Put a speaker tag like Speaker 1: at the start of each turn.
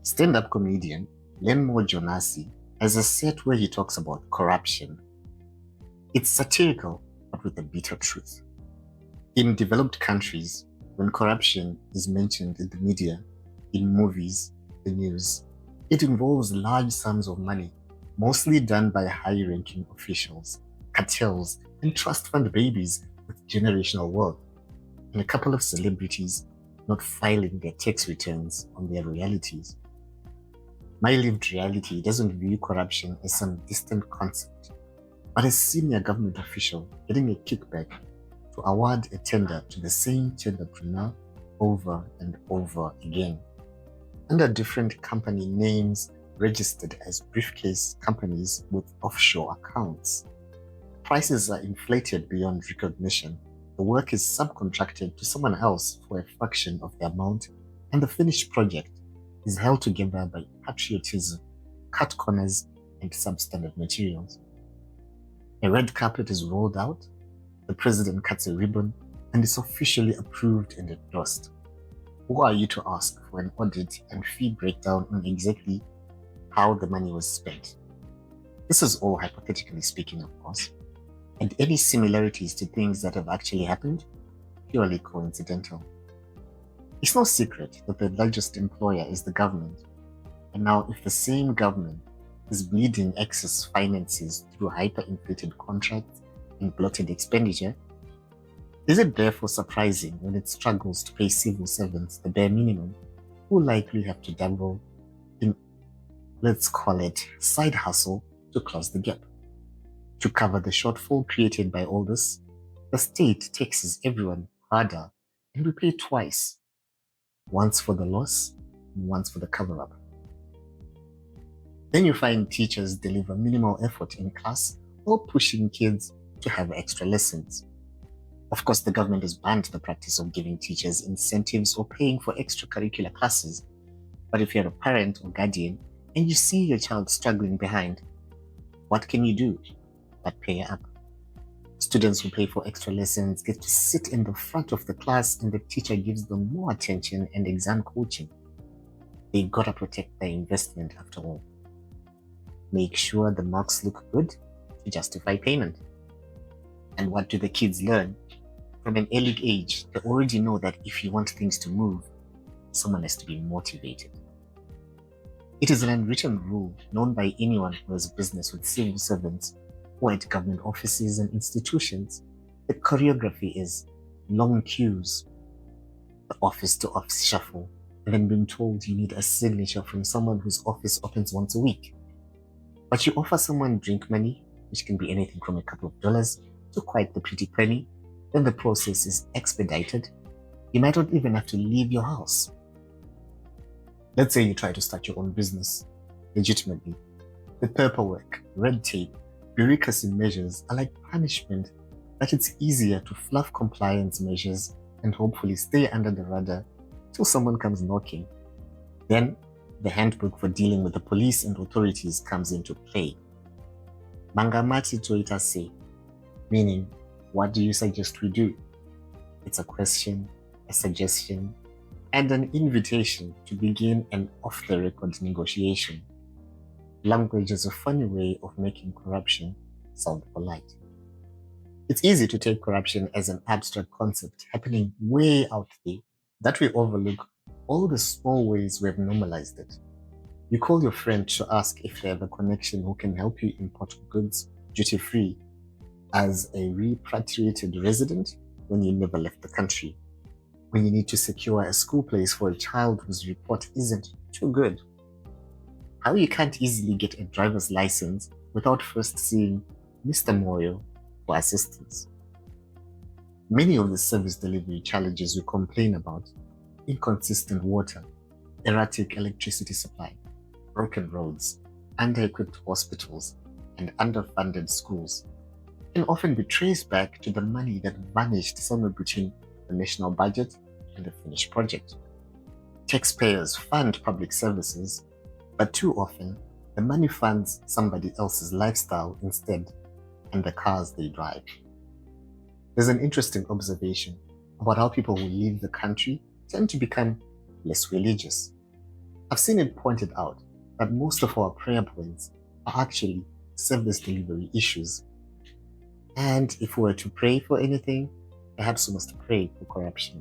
Speaker 1: Stand-up comedian Lenmo Jonasi has a set where he talks about corruption. It's satirical, but with a bitter truth. In developed countries, when corruption is mentioned in the media, in movies, the news, it involves large sums of money, mostly done by high-ranking officials, cartels, and trust fund babies with generational wealth, and a couple of celebrities not filing their tax returns on their royalties. My lived reality doesn't view corruption as some distant concept, but a senior government official getting a kickback to award a tender to the same tenderpreneur over and over again, under different company names registered as briefcase companies with offshore accounts. Prices are inflated beyond recognition. The work is subcontracted to someone else for a fraction of the amount, and the finished project is held together by patriotism, cut corners, and substandard materials. A red carpet is rolled out, the president cuts a ribbon, and is officially approved and endorsed. Who are you to ask for an audit and fee breakdown on exactly how the money was spent? This is all hypothetically speaking, of course, and any similarities to things that have actually happened, purely coincidental. It's no secret that the largest employer is the government, and now if the same government is bleeding excess finances through hyperinflated contracts and bloated expenditure, is it therefore surprising when it struggles to pay civil servants the bare minimum, who likely have to dabble in, let's call it, side hustle to close the gap? To cover the shortfall created by all this, the state taxes everyone harder, and we pay twice, once for the loss and once for the cover-up. Then you find teachers deliver minimal effort in class or pushing kids to have extra lessons. Of course, the government has banned the practice of giving teachers incentives or paying for extracurricular classes. But if you're a parent or guardian and you see your child struggling behind, what can you do but pay up? Students who pay for extra lessons get to sit in the front of the class and the teacher gives them more attention and exam coaching. They gotta protect their investment after all. Make sure the marks look good to justify payment. And what do the kids learn? From an early age, they already know that if you want things to move, someone has to be motivated. It is an unwritten rule known by anyone who has business with civil servants or at government offices and institutions. The choreography is long queues, the office-to-office shuffle, and then being told you need a signature from someone whose office opens once a week. But you offer someone drink money, which can be anything from a couple of dollars to quite the pretty penny, then the process is expedited. You might not even have to leave your house. Let's say you try to start your own business legitimately. The paperwork, red tape, bureaucracy measures are like punishment, but it's easier to fluff compliance measures and hopefully stay under the radar till someone comes knocking. Then the handbook for dealing with the police and authorities comes into play. Mangamati toita se, meaning, what do you suggest we do? It's a question, a suggestion, and an invitation to begin an off-the-record negotiation. Language is a funny way of making corruption sound polite. It's easy to take corruption as an abstract concept happening way out there that we overlook all the small ways we have normalized it. You call your friend to ask if they have a connection who can help you import goods duty-free as a repatriated resident when you never left the country, when you need to secure a school place for a child whose report isn't too good. How you can't easily get a driver's license without first seeing Mr. Moyo for assistance. Many of the service delivery challenges we complain about, inconsistent water, erratic electricity supply, broken roads, under-equipped hospitals, and underfunded schools, can often be traced back to the money that vanished somewhere between the national budget and the finished project. Taxpayers fund public services, but too often, the money funds somebody else's lifestyle instead, and the cars they drive. There's an interesting observation about how people who leave the country tend to become less religious. I've seen it pointed out that most of our prayer points are actually service delivery issues. And if we were to pray for anything, perhaps we must pray for corruption.